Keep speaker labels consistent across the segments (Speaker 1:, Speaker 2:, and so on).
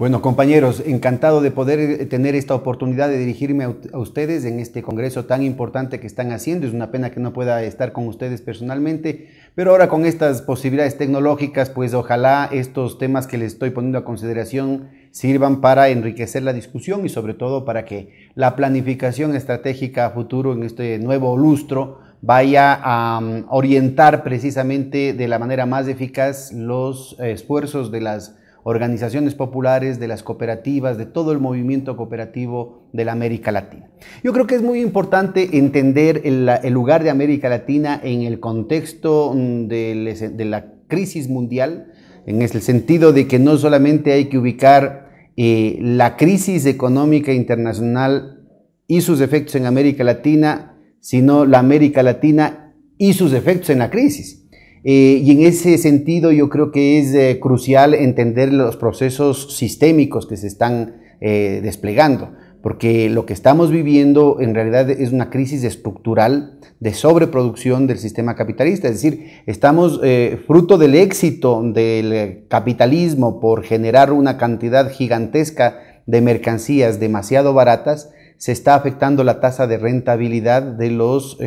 Speaker 1: Bueno, compañeros, encantado de poder tener esta oportunidad de dirigirme a ustedes en este congreso tan importante que están haciendo. Es una pena que no pueda estar con ustedes personalmente, pero ahora con estas posibilidades tecnológicas, pues ojalá estos temas que les estoy poniendo a consideración sirvan para enriquecer la discusión y sobre todo para que la planificación estratégica a futuro en este nuevo lustro vaya a orientar precisamente de la manera más eficaz los esfuerzos de las organizaciones populares, de las cooperativas, de todo el movimiento cooperativo de la América Latina. Yo creo que es muy importante entender el lugar de América Latina en el contexto de la crisis mundial, en el sentido de que no solamente hay que ubicar la crisis económica internacional y sus efectos en América Latina, sino la América Latina y sus efectos en la crisis. Y en ese sentido yo creo que es crucial entender los procesos sistémicos que se están desplegando, porque lo que estamos viviendo en realidad es una crisis estructural de sobreproducción del sistema capitalista, es decir, estamos fruto del éxito del capitalismo por generar una cantidad gigantesca de mercancías demasiado baratas. Se está afectando la tasa de rentabilidad de los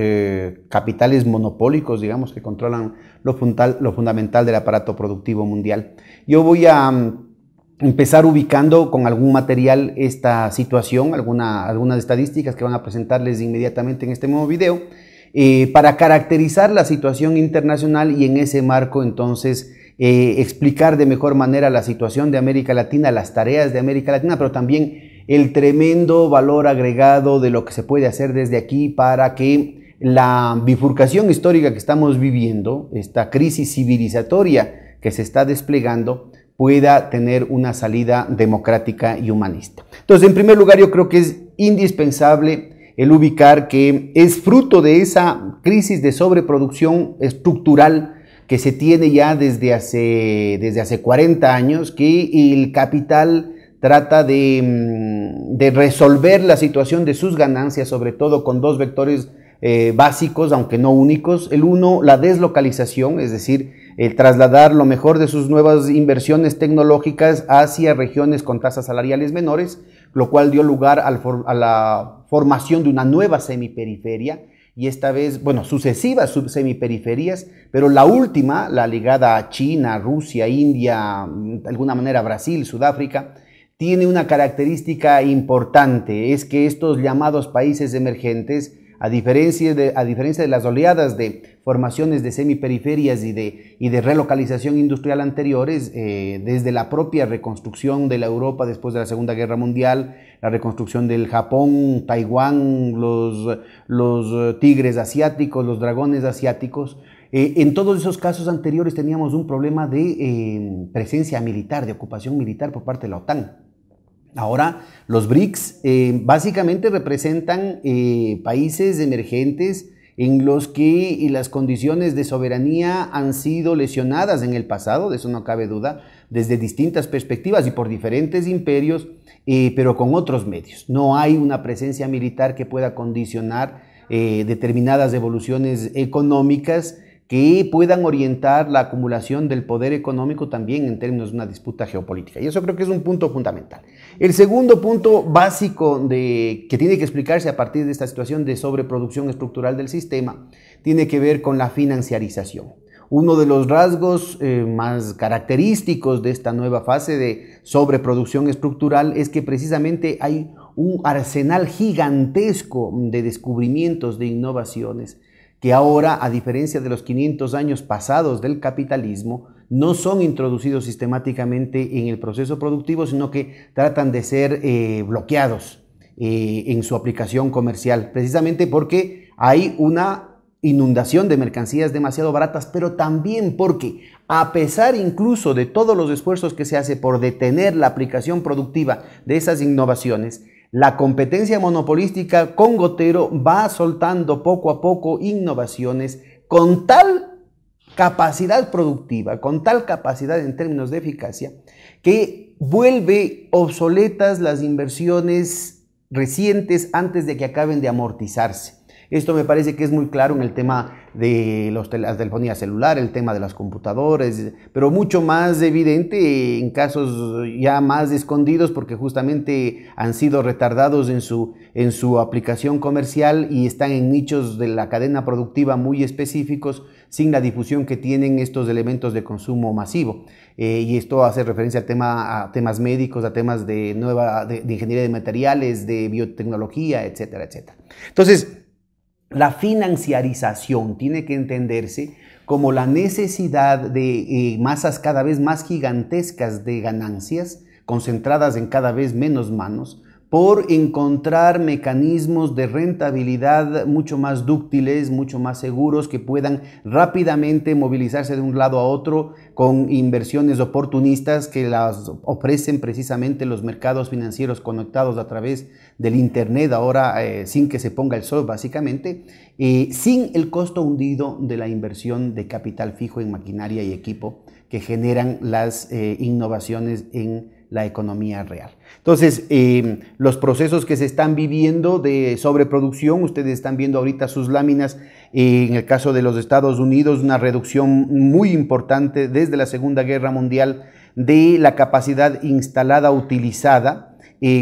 Speaker 1: capitales monopólicos, digamos, que controlan lo fundamental del aparato productivo mundial. Yo voy a empezar ubicando con algún material esta situación, algunas estadísticas que van a presentarles inmediatamente en este nuevo video, para caracterizar la situación internacional y en ese marco entonces explicar de mejor manera la situación de América Latina, las tareas de América Latina, pero también el tremendo valor agregado de lo que se puede hacer desde aquí para que la bifurcación histórica que estamos viviendo, esta crisis civilizatoria que se está desplegando, pueda tener una salida democrática y humanista. Entonces, en primer lugar, yo creo que es indispensable el ubicar que es fruto de esa crisis de sobreproducción estructural que se tiene ya desde hace 40 años, que el capital trata de resolver la situación de sus ganancias, sobre todo con dos vectores básicos, aunque no únicos. El uno, la deslocalización, es decir, el trasladar lo mejor de sus nuevas inversiones tecnológicas hacia regiones con tasas salariales menores, lo cual dio lugar a la formación de una nueva semiperiferia, y esta vez, bueno, sucesivas semiperiferias, pero la última, la ligada a China, Rusia, India, de alguna manera Brasil, Sudáfrica, tiene una característica importante, es que estos llamados países emergentes, a diferencia de las oleadas de formaciones de semiperiferias y de relocalización industrial anteriores, desde la propia reconstrucción de la Europa después de la Segunda Guerra Mundial, la reconstrucción del Japón, Taiwán, los tigres asiáticos, los dragones asiáticos, en todos esos casos anteriores teníamos un problema de presencia militar, de ocupación militar por parte de la OTAN. Ahora, los BRICS básicamente representan países emergentes en los que las condiciones de soberanía han sido lesionadas en el pasado, de eso no cabe duda, desde distintas perspectivas y por diferentes imperios, pero con otros medios. No hay una presencia militar que pueda condicionar determinadas evoluciones económicas que puedan orientar la acumulación del poder económico también en términos de una disputa geopolítica. Y eso creo que es un punto fundamental. El segundo punto básico que tiene que explicarse a partir de esta situación de sobreproducción estructural del sistema tiene que ver con la financiarización. Uno de los rasgos más característicos de esta nueva fase de sobreproducción estructural es que precisamente hay un arsenal gigantesco de descubrimientos, de innovaciones, que ahora, a diferencia de los 500 años pasados del capitalismo, no son introducidos sistemáticamente en el proceso productivo, sino que tratan de ser bloqueados en su aplicación comercial, precisamente porque hay una inundación de mercancías demasiado baratas, pero también porque, a pesar incluso de todos los esfuerzos que se hace por detener la aplicación productiva de esas innovaciones, la competencia monopolística con gotero va soltando poco a poco innovaciones con tal capacidad productiva, con tal capacidad en términos de eficacia, que vuelve obsoletas las inversiones recientes antes de que acaben de amortizarse. Esto me parece que es muy claro en el tema de la telefonía celular, el tema de las computadoras, pero mucho más evidente en casos ya más escondidos porque justamente han sido retardados en su aplicación comercial y están en nichos de la cadena productiva muy específicos sin la difusión que tienen estos elementos de consumo masivo. Y esto hace referencia a temas médicos, a temas de ingeniería de materiales, de biotecnología, etcétera, etcétera. Entonces, la financiarización tiene que entenderse como la necesidad de masas cada vez más gigantescas de ganancias, concentradas en cada vez menos manos, por encontrar mecanismos de rentabilidad mucho más dúctiles, mucho más seguros, que puedan rápidamente movilizarse de un lado a otro con inversiones oportunistas que las ofrecen precisamente los mercados financieros conectados a través del Internet, ahora sin que se ponga el sol básicamente, sin el costo hundido de la inversión de capital fijo en maquinaria y equipo que generan las innovaciones en la economía real. Entonces, los procesos que se están viviendo de sobreproducción, ustedes están viendo ahorita sus láminas, en el caso de los Estados Unidos, una reducción muy importante desde la Segunda Guerra Mundial de la capacidad instalada utilizada,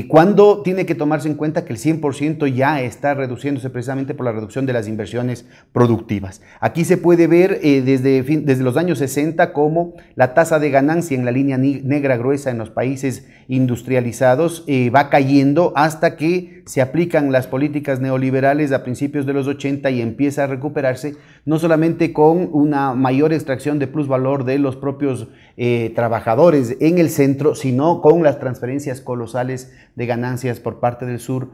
Speaker 1: cuando tiene que tomarse en cuenta que el 100% ya está reduciéndose precisamente por la reducción de las inversiones productivas. Aquí se puede ver desde los años 60 cómo la tasa de ganancia en la línea negra gruesa en los países industrializados va cayendo hasta que se aplican las políticas neoliberales a principios de los 80 y empieza a recuperarse, no solamente con una mayor extracción de plusvalor de los propios trabajadores en el centro, sino con las transferencias colosales de ganancias por parte del sur,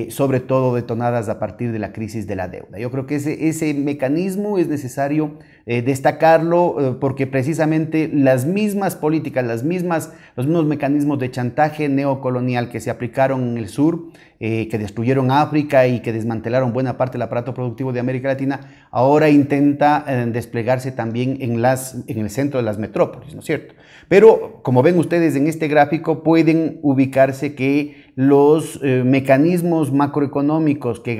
Speaker 1: sobre todo detonadas a partir de la crisis de la deuda. Yo creo que ese mecanismo es necesario destacarlo porque precisamente las mismas políticas, los mismos mecanismos de chantaje neocolonial que se aplicaron en el sur, que destruyeron África y que desmantelaron buena parte del aparato productivo de América Latina, ahora intenta desplegarse también en el centro de las metrópolis, ¿no es cierto? Pero, como ven ustedes en este gráfico, pueden ubicarse que los mecanismos macroeconómicos que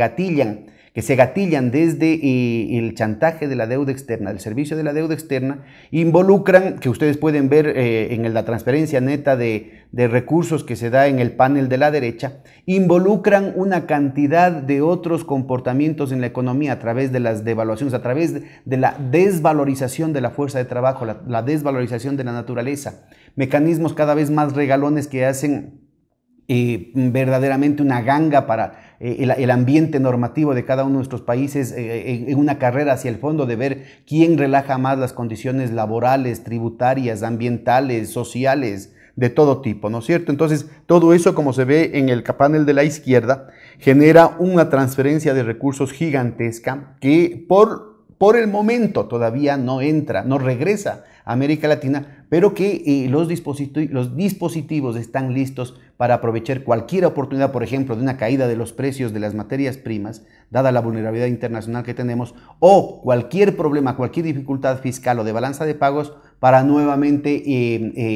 Speaker 1: se gatillan desde el chantaje de la deuda externa, el servicio de la deuda externa, involucran, que ustedes pueden ver en la transferencia neta de recursos que se da en el panel de la derecha, involucran una cantidad de otros comportamientos en la economía a través de las devaluaciones, a través de la desvalorización de la fuerza de trabajo, la desvalorización de la naturaleza, mecanismos cada vez más regalones que hacen verdaderamente una ganga para el ambiente normativo de cada uno de nuestros países en una carrera hacia el fondo de ver quién relaja más las condiciones laborales, tributarias, ambientales, sociales, de todo tipo, ¿no es cierto? Entonces, todo eso, como se ve en el panel de la izquierda, genera una transferencia de recursos gigantesca que por el momento todavía no regresa a América Latina, pero que los dispositivos están listos para aprovechar cualquier oportunidad, por ejemplo, de una caída de los precios de las materias primas, dada la vulnerabilidad internacional que tenemos, o cualquier problema, cualquier dificultad fiscal o de balanza de pagos, para nuevamente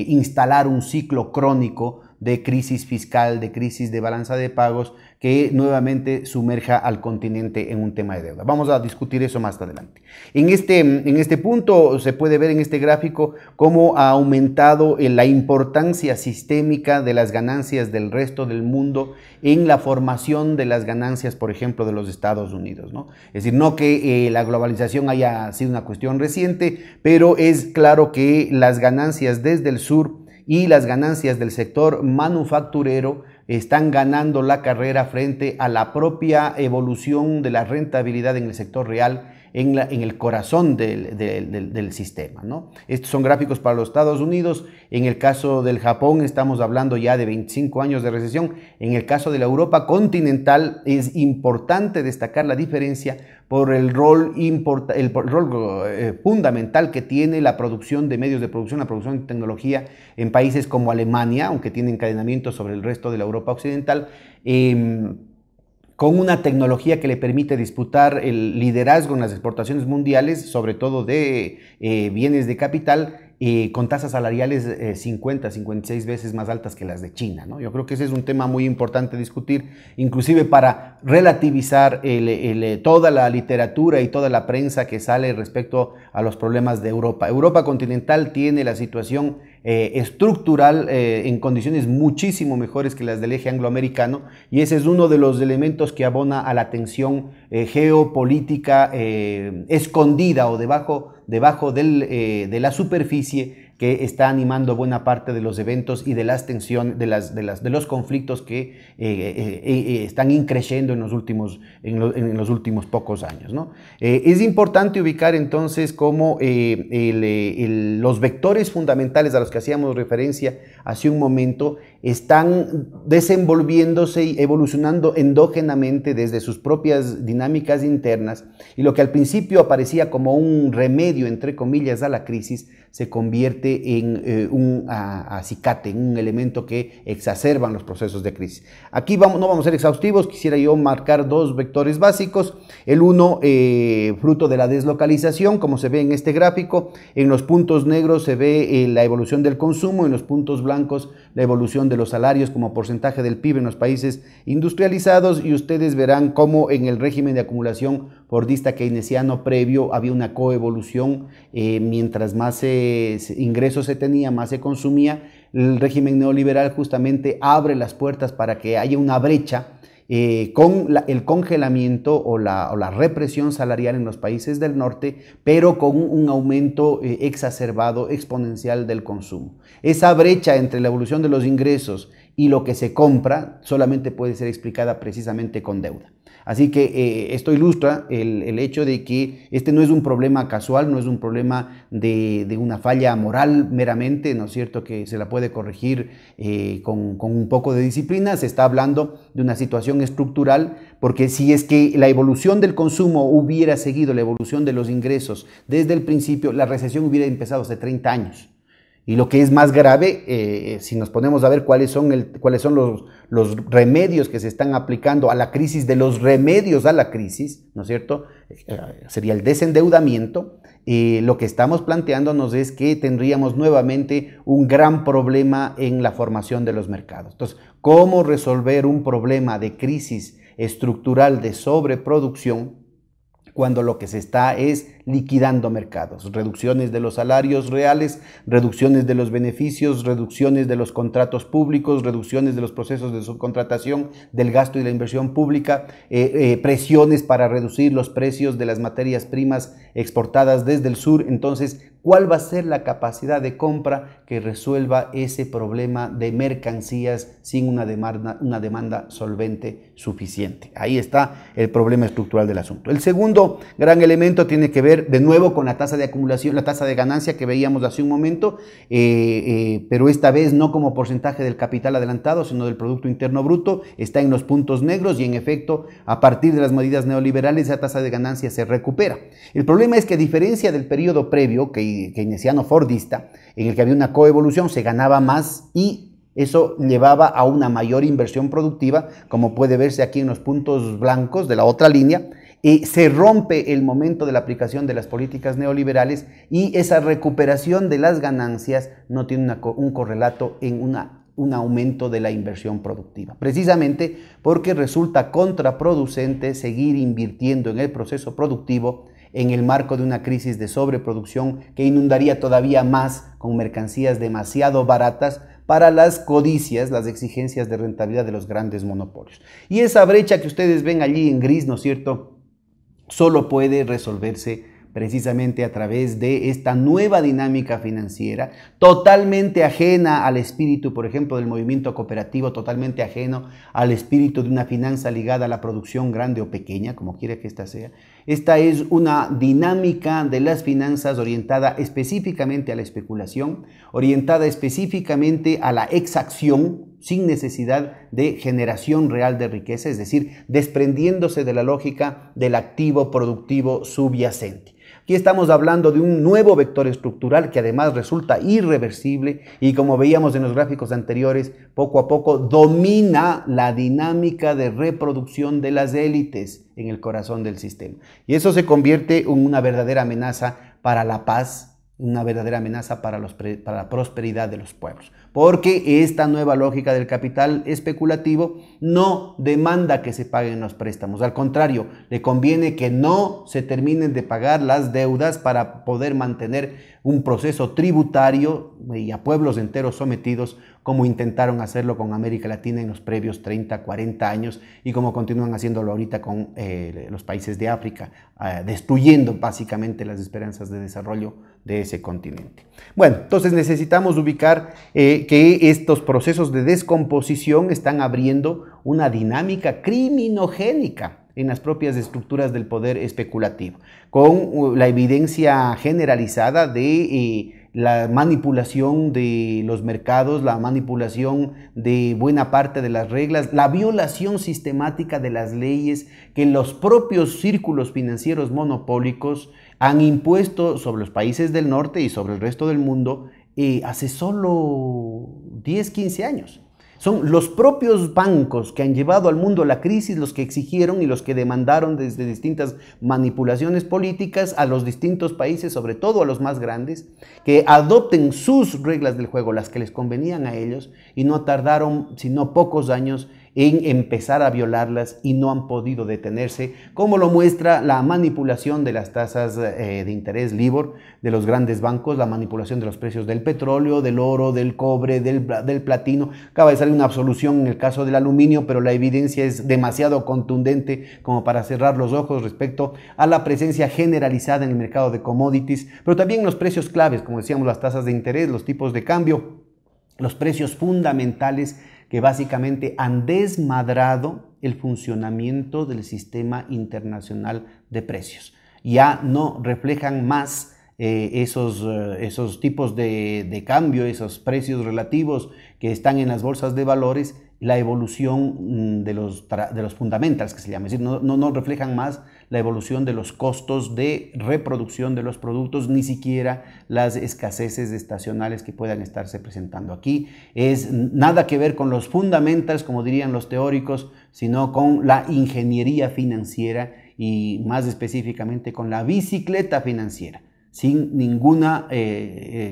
Speaker 1: instalar un ciclo crónico de crisis fiscal, de crisis de balanza de pagos, que nuevamente sumerja al continente en un tema de deuda. Vamos a discutir eso más adelante. En este punto se puede ver en este gráfico cómo ha aumentado la importancia sistémica de las ganancias del resto del mundo en la formación de las ganancias, por ejemplo, de los Estados Unidos, ¿no? Es decir, no que la globalización haya sido una cuestión reciente, pero es claro que las ganancias desde el sur y las ganancias del sector manufacturero están ganando la carrera frente a la propia evolución de la rentabilidad en el sector real, en el corazón del sistema, ¿no? Estos son gráficos para los Estados Unidos. En el caso del Japón estamos hablando ya de 25 años de recesión. En el caso de la Europa continental es importante destacar la diferencia por el rol fundamental que tiene la producción de medios de producción, la producción de tecnología en países como Alemania, aunque tiene encadenamiento sobre el resto de la Europa occidental, con una tecnología que le permite disputar el liderazgo en las exportaciones mundiales, sobre todo de bienes de capital, con tasas salariales 50, 56 veces más altas que las de China, ¿no? Yo creo que ese es un tema muy importante discutir, inclusive para relativizar toda la literatura y toda la prensa que sale respecto a los problemas de Europa. Europa continental tiene la situación estructural en condiciones muchísimo mejores que las del eje angloamericano, y ese es uno de los elementos que abona a la tensión geopolítica escondida o debajo de la superficie que está animando buena parte de los eventos y de las tensiones, de los conflictos que están increciendo en los últimos pocos años, ¿no? Es importante ubicar entonces cómo los vectores fundamentales a los que hacíamos referencia hace un momento están desenvolviéndose y evolucionando endógenamente desde sus propias dinámicas internas, y lo que al principio aparecía como un remedio, entre comillas, a la crisis, se convierte en un acicate, en un elemento que exacerban los procesos de crisis. Aquí no vamos a ser exhaustivos, quisiera yo marcar dos vectores básicos. El uno, fruto de la deslocalización, como se ve en este gráfico. En los puntos negros se ve la evolución del consumo, en los puntos blancos la evolución de los salarios como porcentaje del PIB en los países industrializados, y ustedes verán cómo en el régimen de acumulación fordista keynesiano previo había una coevolución, mientras más ingresos se tenía, más se consumía. El régimen neoliberal justamente abre las puertas para que haya una brecha con el congelamiento o la represión salarial en los países del norte, pero con un aumento exacerbado, exponencial del consumo. Esa brecha entre la evolución de los ingresos y lo que se compra solamente puede ser explicada precisamente con deuda. Así que esto ilustra el hecho de que este no es un problema casual, no es un problema de una falla moral meramente, ¿no es cierto?, que se la puede corregir con un poco de disciplina. Se está hablando de una situación estructural, porque si es que la evolución del consumo hubiera seguido la evolución de los ingresos desde el principio, la recesión hubiera empezado hace 30 años. Y lo que es más grave, si nos ponemos a ver cuáles son los remedios que se están aplicando a la crisis de los remedios a la crisis, ¿no es cierto? Sería el desendeudamiento. Lo que estamos planteándonos es que tendríamos nuevamente un gran problema en la formación de los mercados. Entonces, ¿cómo resolver un problema de crisis estructural de sobreproducción cuando lo que se está es liquidando mercados? Reducciones de los salarios reales, reducciones de los beneficios, reducciones de los contratos públicos, reducciones de los procesos de subcontratación, del gasto y la inversión pública, presiones para reducir los precios de las materias primas exportadas desde el sur. Entonces, ¿cuál va a ser la capacidad de compra que resuelva ese problema de mercancías sin una demanda solvente suficiente? Ahí está el problema estructural del asunto. El segundo gran elemento tiene que ver de nuevo con la tasa de acumulación, la tasa de ganancia que veíamos hace un momento, pero esta vez no como porcentaje del capital adelantado, sino del Producto Interno Bruto. Está en los puntos negros, y en efecto, a partir de las medidas neoliberales, esa tasa de ganancia se recupera. El problema es que, a diferencia del periodo previo, keynesiano fordista, en el que había una coevolución, se ganaba más, y eso llevaba a una mayor inversión productiva, como puede verse aquí en los puntos blancos de la otra línea. Se rompe el momento de la aplicación de las políticas neoliberales, y esa recuperación de las ganancias no tiene un correlato en un aumento de la inversión productiva, precisamente porque resulta contraproducente seguir invirtiendo en el proceso productivo en el marco de una crisis de sobreproducción que inundaría todavía más con mercancías demasiado baratas para las codicias, las exigencias de rentabilidad de los grandes monopolios. Y esa brecha que ustedes ven allí en gris, ¿no es cierto?, solo puede resolverse precisamente a través de esta nueva dinámica financiera, totalmente ajena al espíritu, por ejemplo, del movimiento cooperativo, totalmente ajeno al espíritu de una finanza ligada a la producción grande o pequeña, como quiera que ésta sea. Esta es una dinámica de las finanzas orientada específicamente a la especulación, orientada específicamente a la exacción, sin necesidad de generación real de riqueza, es decir, desprendiéndose de la lógica del activo productivo subyacente. Aquí estamos hablando de un nuevo vector estructural que además resulta irreversible, y, como veíamos en los gráficos anteriores, poco a poco domina la dinámica de reproducción de las élites en el corazón del sistema. Y eso se convierte en una verdadera amenaza para la paz una verdadera amenaza para la prosperidad de los pueblos. Porque esta nueva lógica del capital especulativo no demanda que se paguen los préstamos. Al contrario, le conviene que no se terminen de pagar las deudas para poder mantener un proceso tributario y a pueblos enteros sometidos, como intentaron hacerlo con América Latina en los previos 30, 40 años y como continúan haciéndolo ahorita con los países de África, destruyendo básicamente las esperanzas de desarrollo de ese continente. Bueno, entonces necesitamos ubicar que estos procesos de descomposición están abriendo una dinámica criminogénica en las propias estructuras del poder especulativo, con la evidencia generalizada de la manipulación de los mercados, la manipulación de buena parte de las reglas, la violación sistemática de las leyes que los propios círculos financieros monopólicos han impuesto sobre los países del norte y sobre el resto del mundo hace solo 10, 15 años. Son los propios bancos que han llevado al mundo la crisis los que exigieron y los que demandaron desde distintas manipulaciones políticas a los distintos países, sobre todo a los más grandes, que adopten sus reglas del juego, las que les convenían a ellos, y no tardaron sino pocos años en empezar a violarlas y no han podido detenerse, como lo muestra la manipulación de las tasas de interés LIBOR de los grandes bancos, la manipulación de los precios del petróleo, del oro, del cobre, del platino. Acaba de salir una absolución en el caso del aluminio, pero la evidencia es demasiado contundente como para cerrar los ojos respecto a la presencia generalizada en el mercado de commodities, pero también los precios claves, como decíamos, las tasas de interés, los tipos de cambio, los precios fundamentales que básicamente han desmadrado el funcionamiento del sistema internacional de precios. Ya no reflejan más esos tipos de cambio, esos precios relativos que están en las bolsas de valores, la evolución de los fundamentals, que se llama, es decir, no reflejan más la evolución de los costos de reproducción de los productos, ni siquiera las escaseces estacionales que puedan estarse presentando. Aquí es nada que ver con los fundamentals, como dirían los teóricos, sino con la ingeniería financiera y más específicamente con la bicicleta financiera, sin ninguna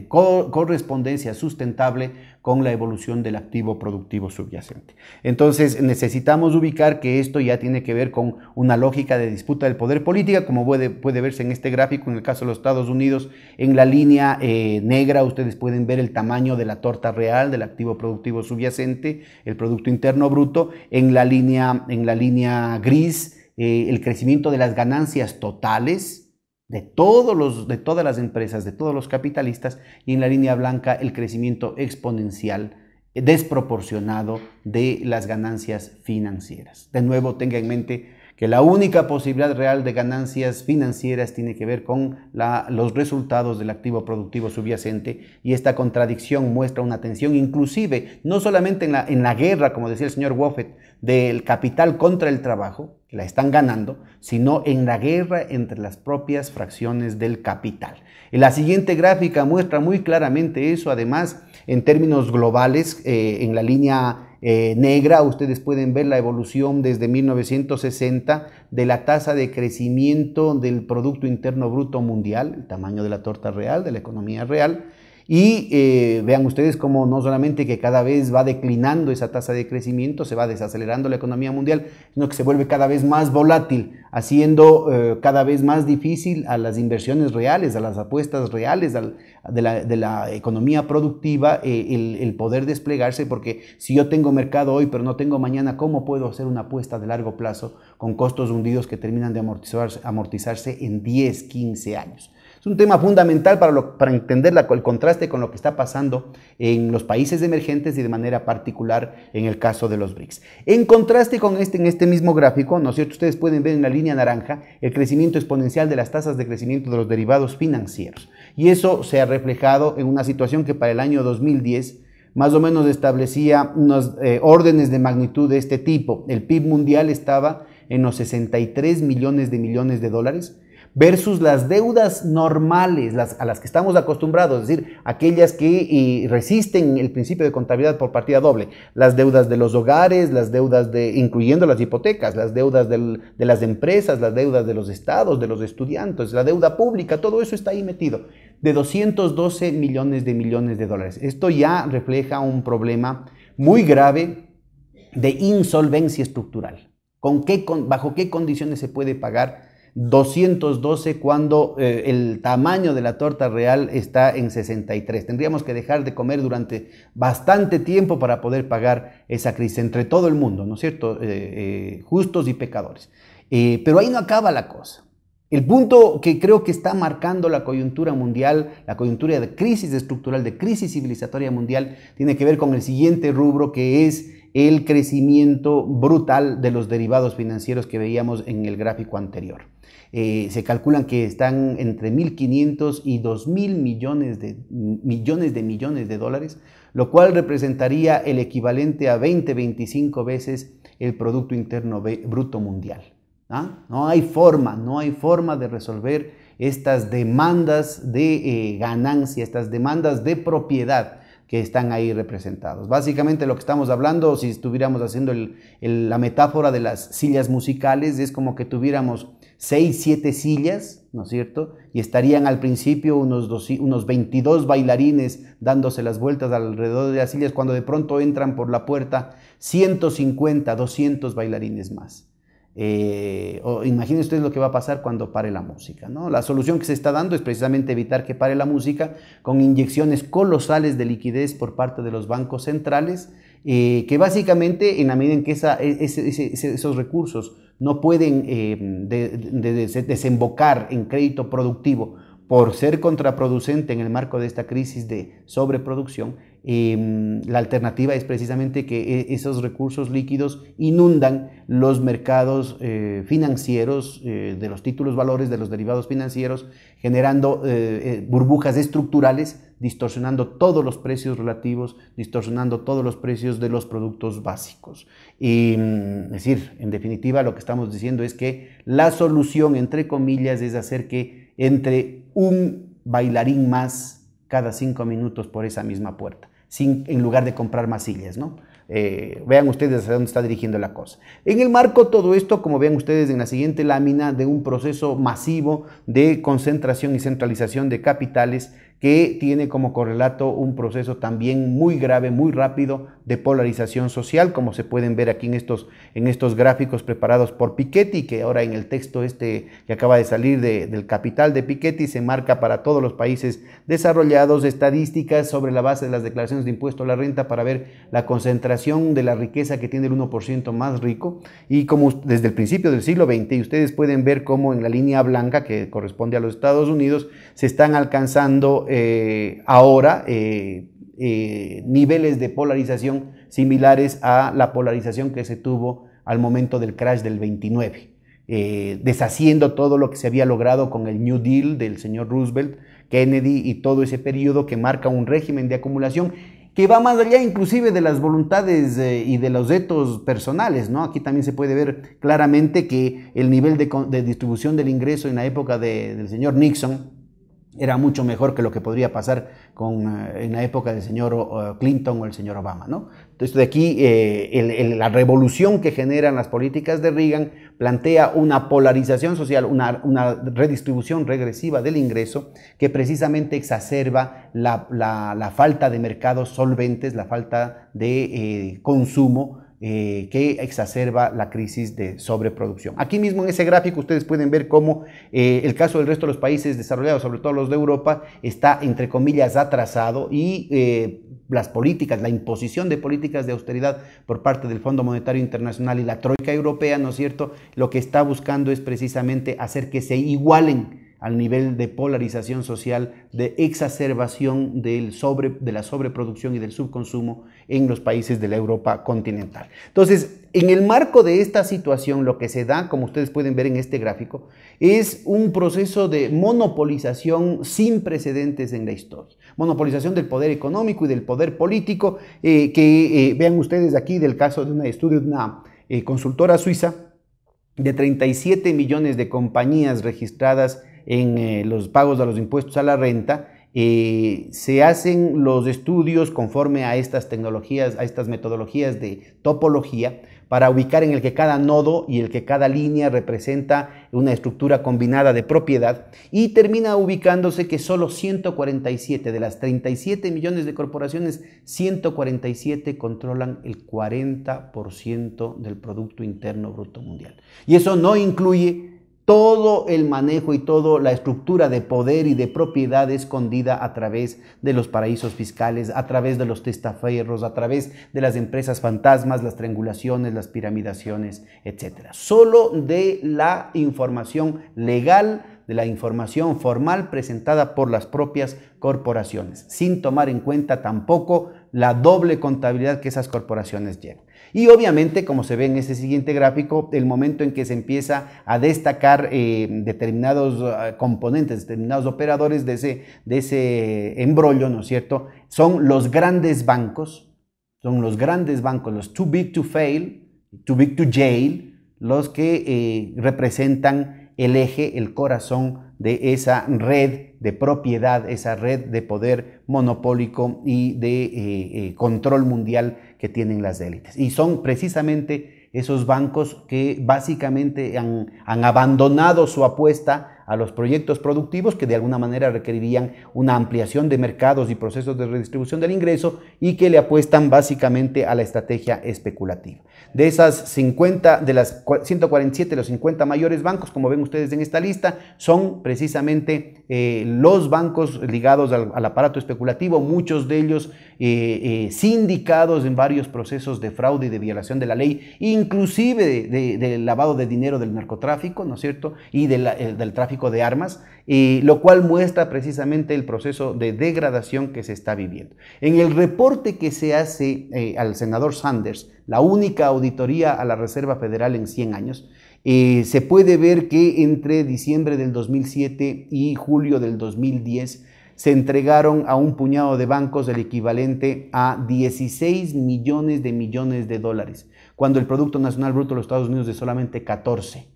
Speaker 1: correspondencia sustentable con la evolución del activo productivo subyacente. Entonces necesitamos ubicar que esto ya tiene que ver con una lógica de disputa del poder política, como puede verse en este gráfico. En el caso de los Estados Unidos, en la línea negra ustedes pueden ver el tamaño de la torta real del activo productivo subyacente, el Producto Interno Bruto. En la línea gris, el crecimiento de las ganancias totales de todas las empresas, de todos los capitalistas, y en la línea blanca el crecimiento exponencial desproporcionado de las ganancias financieras. De nuevo, tenga en mente que la única posibilidad real de ganancias financieras tiene que ver con los resultados del activo productivo subyacente, y esta contradicción muestra una tensión inclusive no solamente en la guerra, como decía el señor Buffett, del capital contra el trabajo, que la están ganando, sino en la guerra entre las propias fracciones del capital. En la siguiente gráfica muestra muy claramente eso. Además, en términos globales, en la línea negra ustedes pueden ver la evolución desde 1960 de la tasa de crecimiento del Producto Interno Bruto mundial, el tamaño de la torta real, de la economía real. Y vean ustedes cómo no solamente que cada vez va declinando esa tasa de crecimiento, se va desacelerando la economía mundial, sino que se vuelve cada vez más volátil, haciendo cada vez más difícil a las inversiones reales, a las apuestas reales de la economía productiva el poder desplegarse, porque si yo tengo mercado hoy pero no tengo mañana, ¿cómo puedo hacer una apuesta de largo plazo con costos hundidos que terminan de amortizarse en 10, 15 años? Es un tema fundamental para entender el contraste con lo que está pasando en los países emergentes y de manera particular en el caso de los BRICS. En contraste con en este mismo gráfico, ¿no es cierto? Ustedes pueden ver en la línea naranja el crecimiento exponencial de las tasas de crecimiento de los derivados financieros. Y eso se ha reflejado en una situación que para el año 2010 más o menos establecía unos órdenes de magnitud de este tipo. El PIB mundial estaba en los 63 millones de dólares, versus las deudas normales, a las que estamos acostumbrados, es decir, aquellas que resisten el principio de contabilidad por partida doble, las deudas de los hogares, las deudas incluyendo las hipotecas, las deudas de las empresas, las deudas de los estados, de los estudiantes, la deuda pública, todo eso está ahí metido. de 212 millones de dólares. Esto ya refleja un problema muy grave de insolvencia estructural. ¿Bajo qué condiciones se puede pagar 212 cuando el tamaño de la torta real está en 63? Tendríamos que dejar de comer durante bastante tiempo para poder pagar esa crisis entre todo el mundo, ¿no es cierto? Justos y pecadores. Pero ahí no acaba la cosa. El punto que creo que está marcando la coyuntura mundial, la coyuntura de crisis estructural, de crisis civilizatoria mundial, tiene que ver con el siguiente rubro, que es el crecimiento brutal de los derivados financieros que veíamos en el gráfico anterior. Se calculan que están entre 1.500 y 2.000 millones de dólares, lo cual representaría el equivalente a 20-25 veces el Producto Interno Bruto Mundial. No hay forma de resolver estas demandas de ganancia, estas demandas de propiedad que están ahí representados. Básicamente lo que estamos hablando, si estuviéramos haciendo la metáfora de las sillas musicales, es como que tuviéramos 6, 7 sillas, ¿no es cierto? Y estarían al principio unos 22 bailarines dándose las vueltas alrededor de las sillas, cuando de pronto entran por la puerta 150, 200 bailarines más. Imaginen ustedes lo que va a pasar cuando pare la música, ¿no? La solución que se está dando es precisamente evitar que pare la música con inyecciones colosales de liquidez por parte de los bancos centrales, que básicamente, en la medida en que esos recursos no pueden desembocar en crédito productivo por ser contraproducente en el marco de esta crisis de sobreproducción, la alternativa es precisamente que esos recursos líquidos inundan los mercados financieros de los títulos valores, de los derivados financieros, generando burbujas estructurales, distorsionando todos los precios relativos, distorsionando todos los precios de los productos básicos. Es decir, en definitiva, lo que estamos diciendo es que la solución, entre comillas, es hacer que entre un bailarín más cada 5 minutos por esa misma puerta, en lugar de comprar más sillas, ¿no? Vean ustedes hacia dónde está dirigiendo la cosa. En el marco todo esto, como vean ustedes en la siguiente lámina, de un proceso masivo de concentración y centralización de capitales que tiene como correlato un proceso también muy grave, muy rápido de polarización social, como se pueden ver aquí en estos gráficos preparados por Piketty, que ahora en el texto que acaba de salir del Capital de Piketty se marca para todos los países desarrollados estadísticas sobre la base de las declaraciones de impuesto a la renta para ver la concentración de la riqueza que tiene el 1% más rico, y como desde el principio del siglo XX, y ustedes pueden ver cómo en la línea blanca que corresponde a los Estados Unidos se están alcanzando ahora niveles de polarización similares a la polarización que se tuvo al momento del crash del 29, deshaciendo todo lo que se había logrado con el New Deal del señor Roosevelt, Kennedy y todo ese periodo que marca un régimen de acumulación que va más allá inclusive de las voluntades y de los retos personales, ¿no? Aquí también se puede ver claramente que el nivel de distribución del ingreso en la época del señor Nixon era mucho mejor que lo que podría pasar en la época del señor Clinton o el señor Obama, ¿no? Entonces, de aquí la revolución que generan las políticas de Reagan plantea una polarización social, una redistribución regresiva del ingreso que precisamente exacerba la falta de mercados solventes, la falta de consumo, que exacerba la crisis de sobreproducción. Aquí mismo en ese gráfico ustedes pueden ver cómo el caso del resto de los países desarrollados, sobre todo los de Europa, está entre comillas atrasado, y las políticas, la imposición de políticas de austeridad por parte del Fondo Monetario Internacional y la Troika Europea, ¿no es cierto?, lo que está buscando es precisamente hacer que se igualen al nivel de polarización social, de exacerbación de la sobreproducción y del subconsumo en los países de la Europa continental. Entonces, en el marco de esta situación, lo que se da, como ustedes pueden ver en este gráfico, es un proceso de monopolización sin precedentes en la historia. Monopolización del poder económico y del poder político, vean ustedes aquí del caso de un estudio de una consultora suiza, de 37 millones de compañías registradas en los pagos de los impuestos a la renta, Se hacen los estudios conforme a estas tecnologías, a estas metodologías de topología, para ubicar en el que cada nodo y el que cada línea representa una estructura combinada de propiedad, y termina ubicándose que solo 147 de las 37 millones de corporaciones, 147 controlan el 40% del Producto Interno Bruto Mundial. Y eso no incluye todo el manejo y toda la estructura de poder y de propiedad escondida a través de los paraísos fiscales, a través de los testaferros, a través de las empresas fantasmas, las triangulaciones, las piramidaciones, etc. Solo de la información legal, de la información formal presentada por las propias corporaciones, sin tomar en cuenta tampoco la doble contabilidad que esas corporaciones llevan. Y obviamente, como se ve en ese siguiente gráfico, el momento en que se empieza a destacar determinados componentes, determinados operadores de ese embrollo, ¿no es cierto? Son los grandes bancos, los too big to fail, too big to jail, los que representan el eje, el corazón de esa red de propiedad, esa red de poder monopólico y de control mundial que tienen las élites. Y son precisamente esos bancos que básicamente han abandonado su apuesta a los proyectos productivos, que de alguna manera requerirían una ampliación de mercados y procesos de redistribución del ingreso, y que le apuestan básicamente a la estrategia especulativa. De esas 50, de las 147 de los 50 mayores bancos, como ven ustedes en esta lista, son precisamente los bancos ligados al aparato especulativo, muchos de ellos sindicados en varios procesos de fraude y de violación de la ley, inclusive de lavado de dinero del narcotráfico, ¿no es cierto?, y del tráfico de armas, lo cual muestra precisamente el proceso de degradación que se está viviendo. En el reporte que se hace al senador Sanders, la única auditoría a la Reserva Federal en 100 años, se puede ver que entre diciembre del 2007 y julio del 2010 se entregaron a un puñado de bancos el equivalente a 16 millones de dólares, cuando el Producto Nacional Bruto de los Estados Unidos es solamente 14.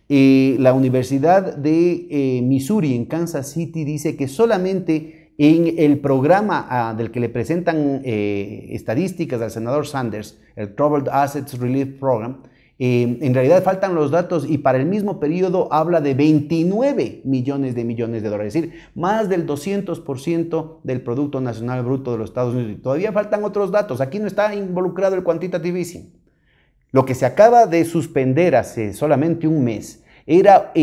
Speaker 1: La Universidad de Missouri en Kansas City dice que solamente en el programa del que le presentan estadísticas al senador Sanders, el Troubled Assets Relief Program, en realidad faltan los datos, y para el mismo periodo habla de 29 millones de dólares, es decir, más del 200% del Producto Nacional Bruto de los Estados Unidos. Y todavía faltan otros datos. Aquí no está involucrado el quantitative easing. Lo que se acaba de suspender hace solamente un mes era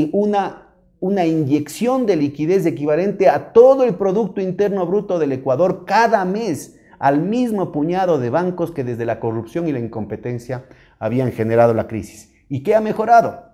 Speaker 1: una inyección de liquidez equivalente a todo el Producto Interno Bruto del Ecuador cada mes, al mismo puñado de bancos que desde la corrupción y la incompetencia habían generado la crisis. ¿Y qué ha mejorado?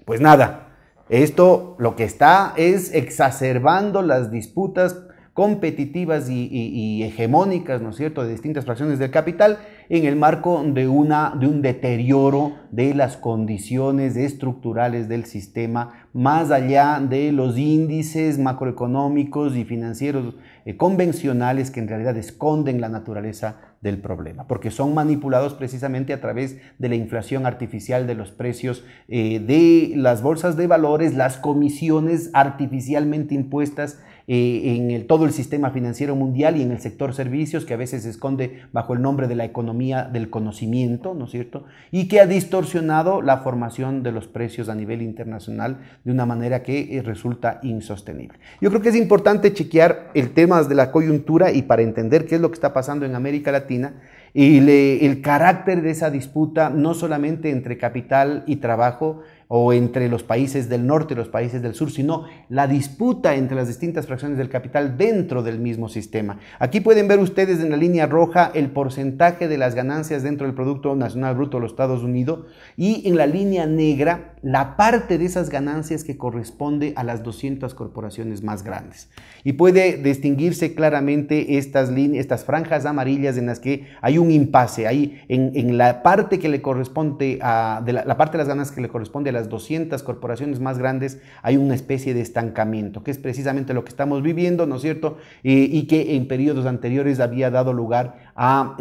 Speaker 1: Pues nada, esto lo que está es exacerbando las disputas competitivas y hegemónicas, ¿no es cierto?, de distintas fracciones del capital, en el marco de un deterioro de las condiciones estructurales del sistema, más allá de los índices macroeconómicos y financieros convencionales, que en realidad esconden la naturaleza del problema, porque son manipulados precisamente a través de la inflación artificial de los precios de las bolsas de valores, las comisiones artificialmente impuestas en todo el sistema financiero mundial y en el sector servicios, que a veces se esconde bajo el nombre de la economía del conocimiento, ¿no es cierto?, y que ha distorsionado la formación de los precios a nivel internacional de una manera que resulta insostenible. Yo creo que es importante chequear el tema de la coyuntura, y para entender qué es lo que está pasando en América Latina, y el carácter de esa disputa, no solamente entre capital y trabajo, o entre los países del norte y los países del sur, sino la disputa entre las distintas fracciones del capital dentro del mismo sistema. Aquí pueden ver ustedes en la línea roja el porcentaje de las ganancias dentro del Producto Nacional Bruto de los Estados Unidos, y en la línea negra la parte de esas ganancias que corresponde a las 200 corporaciones más grandes. Y puede distinguirse claramente estas franjas amarillas en las que hay un impasse. Ahí en la parte que le corresponde la parte de las ganancias que le corresponde a las las 200 corporaciones más grandes hay una especie de estancamiento, que es precisamente lo que estamos viviendo, ¿no es cierto? Y que en periodos anteriores había dado lugar a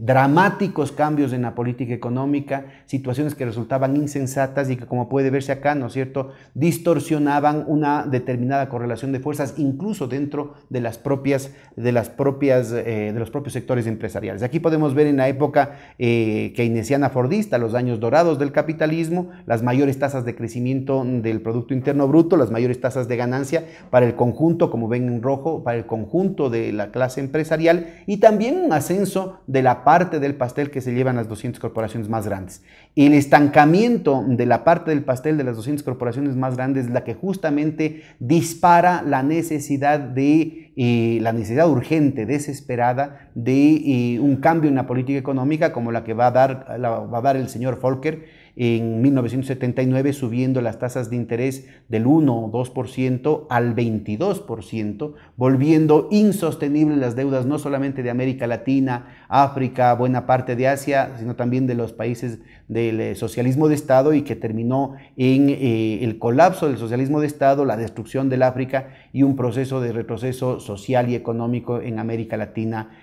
Speaker 1: dramáticos cambios en la política económica, situaciones que resultaban insensatas y que, como puede verse acá, ¿no es cierto?, distorsionaban una determinada correlación de fuerzas, incluso dentro de los propios sectores empresariales. Aquí podemos ver en la época keynesiana fordista, los años dorados del capitalismo, las mayores tasas de crecimiento del Producto Interno Bruto, las mayores tasas de ganancia para el conjunto, como ven en rojo, para el conjunto de la clase empresarial, y también un ascenso de la parte del pastel que se llevan las 200 corporaciones más grandes. El estancamiento de la parte del pastel de las 200 corporaciones más grandes es la que justamente dispara la necesidad urgente, desesperada, de un cambio en la política económica, como la que va a dar el señor Volcker en 1979, subiendo las tasas de interés del 1 o 2% al 22%, volviendo insostenibles las deudas no solamente de América Latina, África, buena parte de Asia, sino también de los países del socialismo de Estado, y que terminó en el colapso del socialismo de Estado, la destrucción del África y un proceso de retroceso social y económico en América Latina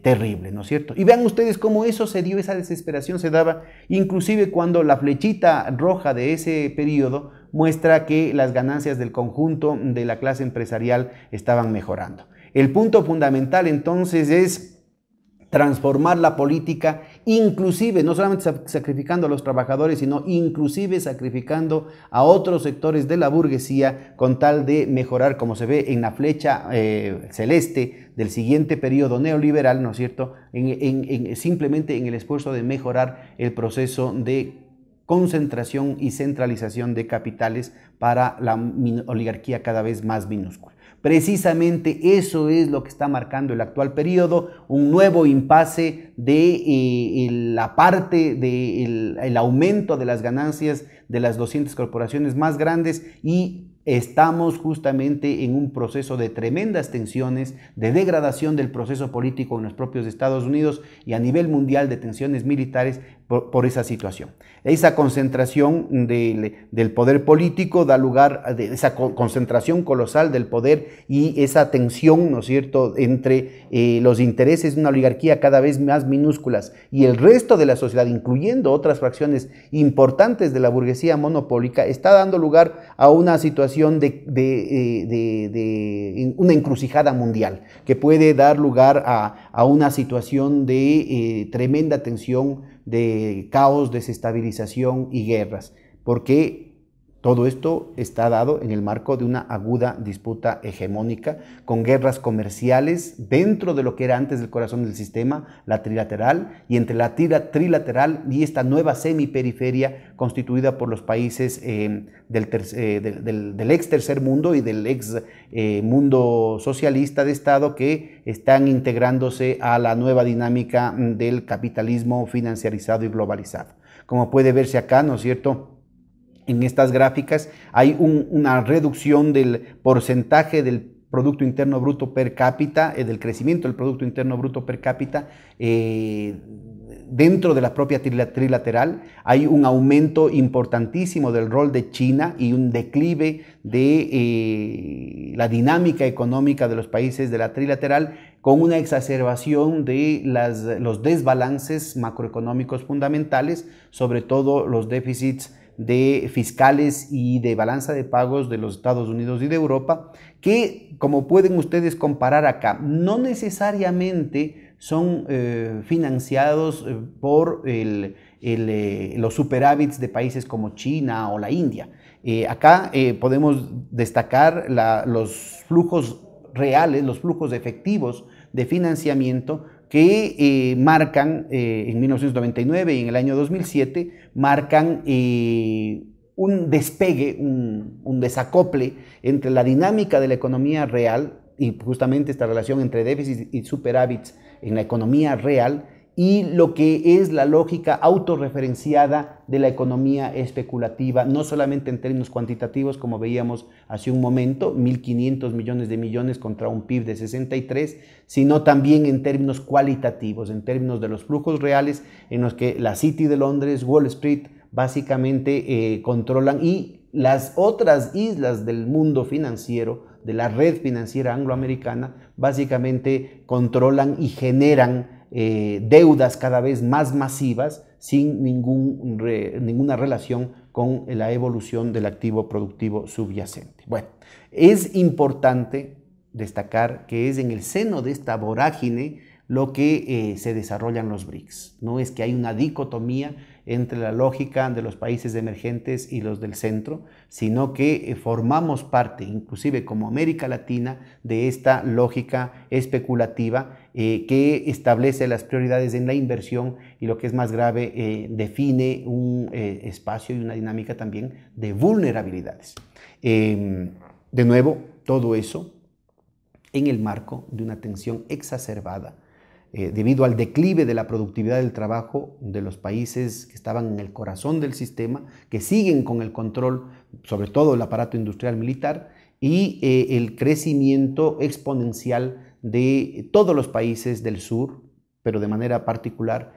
Speaker 1: terrible, ¿no es cierto? Y vean ustedes cómo eso se dio, esa desesperación se daba inclusive cuando la flechita roja de ese periodo muestra que las ganancias del conjunto de la clase empresarial estaban mejorando. El punto fundamental entonces es transformar la política, inclusive, no solamente sacrificando a los trabajadores, sino inclusive sacrificando a otros sectores de la burguesía, con tal de mejorar, como se ve en la flecha celeste del siguiente periodo neoliberal, ¿no es cierto?, simplemente en el esfuerzo de mejorar el proceso de concentración y centralización de capitales para la oligarquía cada vez más minúscula. Precisamente eso es lo que está marcando el actual periodo, un nuevo impasse de la parte del aumento de las ganancias de las 200 corporaciones más grandes, y estamos justamente en un proceso de tremendas tensiones, de degradación del proceso político en los propios Estados Unidos y a nivel mundial de tensiones militares por esa situación. Esa concentración del poder político da lugar a esa concentración colosal del poder y esa tensión, ¿no es cierto?, entre los intereses de una oligarquía cada vez más minúsculas y el resto de la sociedad, incluyendo otras fracciones importantes de la burguesía monopólica, está dando lugar a una situación de una encrucijada mundial que puede dar lugar a una situación de tremenda tensión, de caos, desestabilización y guerras, porque todo esto está dado en el marco de una aguda disputa hegemónica, con guerras comerciales dentro de lo que era antes el corazón del sistema, la trilateral, y entre la trilateral y esta nueva semiperiferia constituida por los países del ex tercer mundo y del ex mundo socialista de Estado, que están integrándose a la nueva dinámica del capitalismo financiarizado y globalizado. Como puede verse acá, ¿no es cierto?, en estas gráficas hay una reducción del porcentaje del Producto Interno Bruto per cápita, del crecimiento del Producto Interno Bruto per cápita dentro de la propia trilateral. Hay un aumento importantísimo del rol de China y un declive de la dinámica económica de los países de la trilateral, con una exacerbación de los desbalances macroeconómicos fundamentales, sobre todo los déficits fiscales y de balanza de pagos de los Estados Unidos y de Europa, que, como pueden ustedes comparar acá, no necesariamente son financiados por los superávits de países como China o la India. Acá podemos destacar los flujos reales, los flujos efectivos de financiamiento que marcan en 1999 y en el año 2007, marcan un despegue, un desacople entre la dinámica de la economía real y justamente esta relación entre déficit y superávits en la economía real, y lo que es la lógica autorreferenciada de la economía especulativa, no solamente en términos cuantitativos, como veíamos hace un momento, 1.500 millones de millones contra un PIB de 63, sino también en términos cualitativos, en términos de los flujos reales en los que la City de Londres, Wall Street, básicamente controlan, y las otras islas del mundo financiero, de la red financiera angloamericana, básicamente controlan y generan deudas cada vez más masivas sin ninguna relación con la evolución del activo productivo subyacente. Bueno, es importante destacar que es en el seno de esta vorágine lo que se desarrollan los BRICS. No es que hay una dicotomía entre la lógica de los países emergentes y los del centro, sino que formamos parte, inclusive como América Latina, de esta lógica especulativa que establece las prioridades en la inversión y, lo que es más grave, define un espacio y una dinámica también de vulnerabilidades. De nuevo, todo eso en el marco de una tensión exacerbada debido al declive de la productividad del trabajo de los países que estaban en el corazón del sistema, que siguen con el control, sobre todo el aparato industrial militar, y el crecimiento exponencial de todos los países del sur, pero de manera particular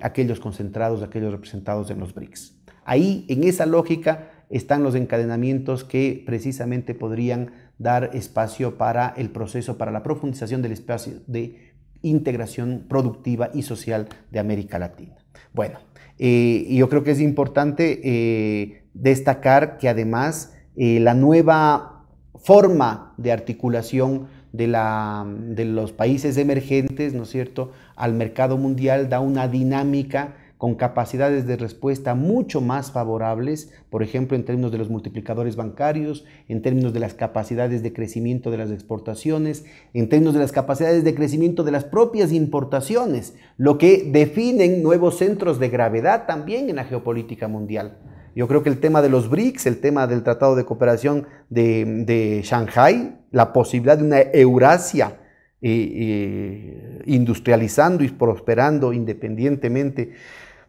Speaker 1: aquellos concentrados, aquellos representados en los BRICS. Ahí, en esa lógica, están los encadenamientos que precisamente podrían dar espacio para el proceso, para la profundización del espacio de integración productiva y social de América Latina. Bueno, yo creo que es importante destacar que además la nueva forma de articulación de los países emergentes, ¿no es cierto?, al mercado mundial da una dinámica con capacidades de respuesta mucho más favorables, por ejemplo, en términos de los multiplicadores bancarios, en términos de las capacidades de crecimiento de las exportaciones, en términos de las capacidades de crecimiento de las propias importaciones, lo que definen nuevos centros de gravedad también en la geopolítica mundial. Yo creo que el tema de los BRICS, el tema del Tratado de Cooperación de Shanghái, la posibilidad de una Eurasia industrializando y prosperando independientemente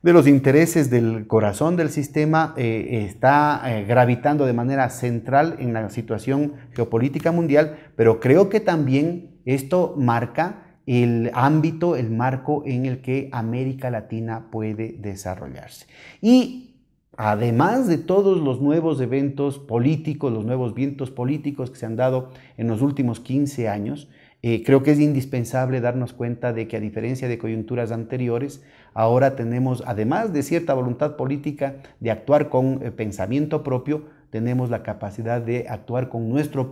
Speaker 1: de los intereses del corazón del sistema, está gravitando de manera central en la situación geopolítica mundial, pero creo que también esto marca el ámbito, el marco en el que América Latina puede desarrollarse. Y además de todos los nuevos eventos políticos, los nuevos vientos políticos que se han dado en los últimos 15 años, creo que es indispensable darnos cuenta de que, a diferencia de coyunturas anteriores, ahora tenemos, además de cierta voluntad política de actuar con pensamiento propio, tenemos la capacidad de actuar con nuestros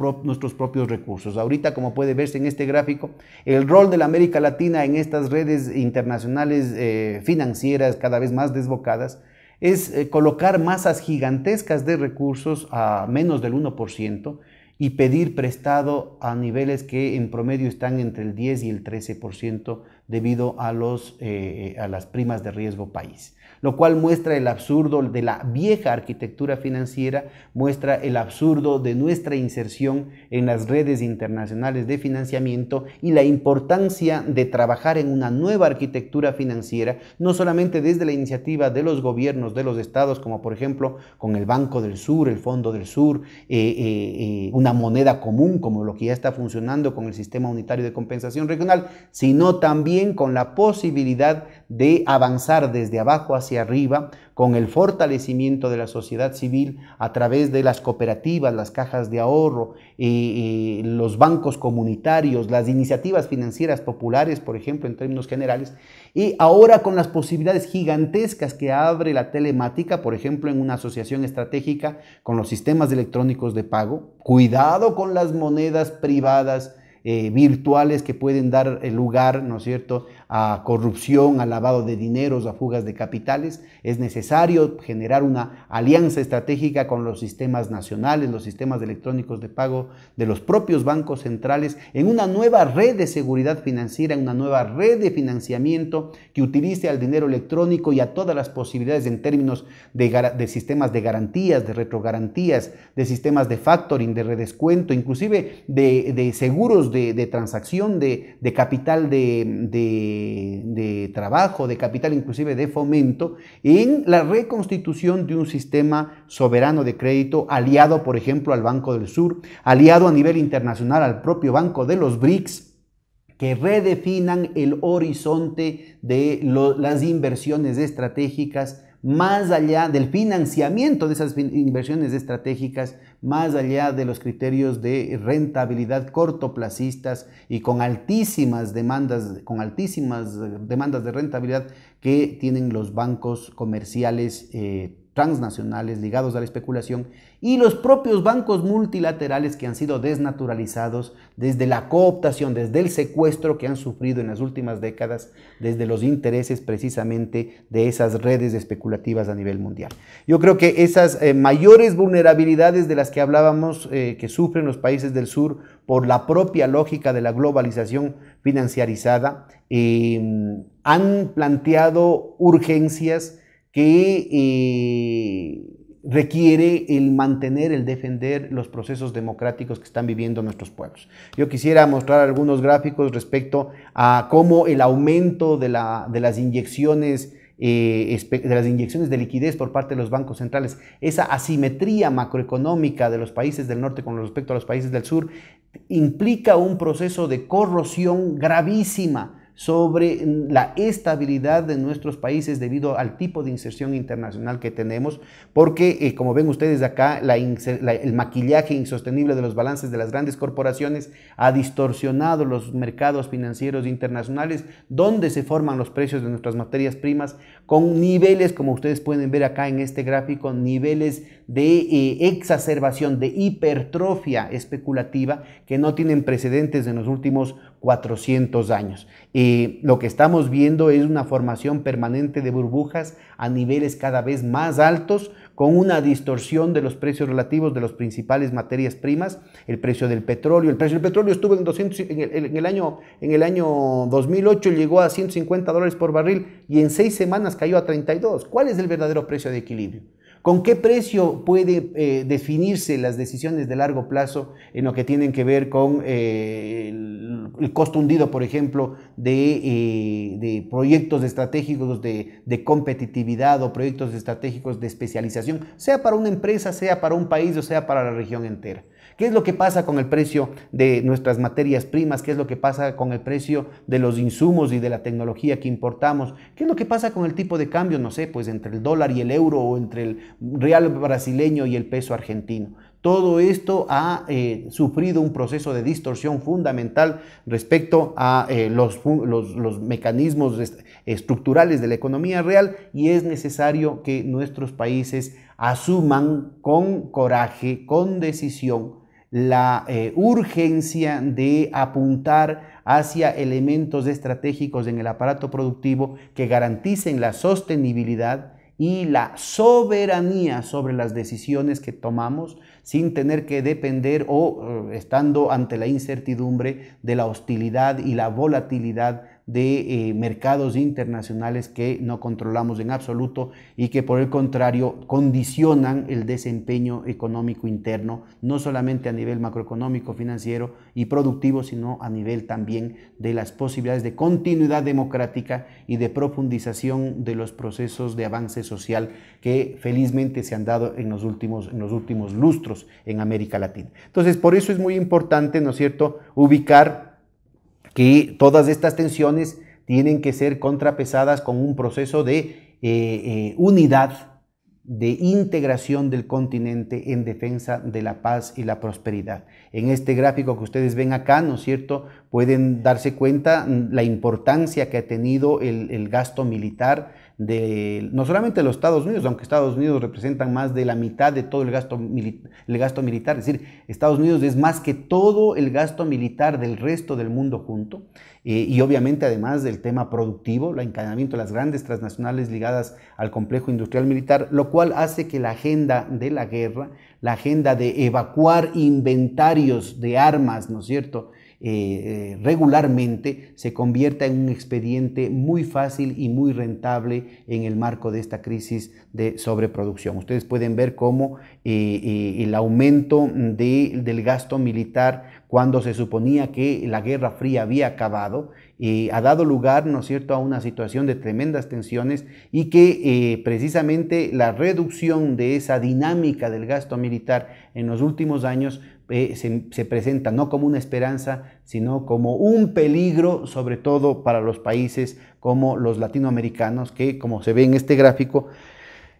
Speaker 1: propios recursos. Ahorita, como puede verse en este gráfico, el rol de la América Latina en estas redes internacionales financieras cada vez más desbocadas es colocar masas gigantescas de recursos a menos del 1%, y pedir prestado a niveles que en promedio están entre el 10 y el 13% debido a las primas de riesgo país. Lo cual muestra el absurdo de la vieja arquitectura financiera, muestra el absurdo de nuestra inserción en las redes internacionales de financiamiento y la importancia de trabajar en una nueva arquitectura financiera, no solamente desde la iniciativa de los gobiernos de los estados, como por ejemplo con el Banco del Sur, el Fondo del Sur, una moneda común como lo que ya está funcionando con el Sistema Unitario de Compensación Regional, sino también con la posibilidad de avanzar desde abajo hacia arriba con el fortalecimiento de la sociedad civil a través de las cooperativas, las cajas de ahorro, los bancos comunitarios, las iniciativas financieras populares, por ejemplo, en términos generales, y ahora con las posibilidades gigantescas que abre la telemática, por ejemplo, en una asociación estratégica con los sistemas electrónicos de pago. Cuidado con las monedas privadas virtuales que pueden dar lugar, ¿no es cierto?, a corrupción, a lavado de dineros, a fugas de capitales. Es necesario generar una alianza estratégica con los sistemas nacionales, los sistemas electrónicos de pago de los propios bancos centrales, en una nueva red de seguridad financiera, en una nueva red de financiamiento que utilice al dinero electrónico y a todas las posibilidades en términos de sistemas de garantías, de retrogarantías, de sistemas de factoring, de redescuento, inclusive de seguros de transacción, de capital de trabajo, de capital inclusive de fomento, en la reconstitución de un sistema soberano de crédito aliado, por ejemplo, al Banco del Sur, aliado a nivel internacional al propio Banco de los BRICS, que redefinan el horizonte de las inversiones estratégicas más allá del financiamiento de esas inversiones estratégicas, más allá de los criterios de rentabilidad cortoplacistas y con altísimas demandas de rentabilidad que tienen los bancos comerciales transnacionales ligados a la especulación y los propios bancos multilaterales que han sido desnaturalizados desde la cooptación, desde el secuestro que han sufrido en las últimas décadas, desde los intereses precisamente de esas redes especulativas a nivel mundial. Yo creo que esas mayores vulnerabilidades de las que hablábamos que sufren los países del sur por la propia lógica de la globalización financiarizada han planteado urgencias que requiere el mantener, el defender los procesos democráticos que están viviendo nuestros pueblos. Yo quisiera mostrar algunos gráficos respecto a cómo el aumento de las inyecciones de liquidez por parte de los bancos centrales, esa asimetría macroeconómica de los países del norte con respecto a los países del sur, implica un proceso de corrosión gravísima sobre la estabilidad de nuestros países debido al tipo de inserción internacional que tenemos, porque como ven ustedes acá, el maquillaje insostenible de los balances de las grandes corporaciones ha distorsionado los mercados financieros internacionales, donde se forman los precios de nuestras materias primas, con niveles, como ustedes pueden ver acá en este gráfico, niveles de exacerbación, de hipertrofia especulativa que no tienen precedentes en los últimos 400 años. Lo que estamos viendo es una formación permanente de burbujas a niveles cada vez más altos, con una distorsión de los precios relativos de las principales materias primas. El precio del petróleo estuvo en 200, en el año 2008 llegó a $150 por barril y en 6 semanas cayó a 32. ¿Cuál es el verdadero precio de equilibrio? ¿Con qué precio puede definirse las decisiones de largo plazo en lo que tienen que ver con el costo hundido, por ejemplo, de proyectos estratégicos de competitividad o proyectos estratégicos de especialización, sea para una empresa, sea para un país o sea para la región entera? ¿Qué es lo que pasa con el precio de nuestras materias primas? ¿Qué es lo que pasa con el precio de los insumos y de la tecnología que importamos? ¿Qué es lo que pasa con el tipo de cambio, no sé, pues entre el dólar y el euro o entre el real brasileño y el peso argentino? Todo esto ha sufrido un proceso de distorsión fundamental respecto a los mecanismos estructurales de la economía real, y es necesario que nuestros países asuman con coraje, con decisión, la urgencia de apuntar hacia elementos estratégicos en el aparato productivo que garanticen la sostenibilidad y la soberanía sobre las decisiones que tomamos, sin tener que depender o estando ante la incertidumbre de la hostilidad y la volatilidad de mercados internacionales que no controlamos en absoluto y que por el contrario condicionan el desempeño económico interno, no solamente a nivel macroeconómico, financiero y productivo, sino a nivel también de las posibilidades de continuidad democrática y de profundización de los procesos de avance social que felizmente se han dado en los últimos lustros en América Latina. Entonces, por eso es muy importante, ¿no es cierto?, ubicar que todas estas tensiones tienen que ser contrapesadas con un proceso de unidad, de integración del continente en defensa de la paz y la prosperidad. En este gráfico que ustedes ven acá, ¿no es cierto?, pueden darse cuenta la importancia que ha tenido el gasto militar no solamente de los Estados Unidos, aunque Estados Unidos representan más de la mitad de todo el gasto militar, es decir, Estados Unidos es más que todo el gasto militar del resto del mundo junto, y obviamente además del tema productivo, el encadenamiento de las grandes transnacionales ligadas al complejo industrial militar, lo cual hace que la agenda de la guerra, la agenda de evacuar inventarios de armas, ¿no es cierto?, regularmente se convierta en un expediente muy fácil y muy rentable en el marco de esta crisis de sobreproducción. Ustedes pueden ver cómo el aumento del gasto militar, cuando se suponía que la Guerra Fría había acabado, ha dado lugar, ¿no es cierto?, a una situación de tremendas tensiones, y que precisamente la reducción de esa dinámica del gasto militar en los últimos años se presenta no como una esperanza, sino como un peligro, sobre todo para los países como los latinoamericanos, que, como se ve en este gráfico,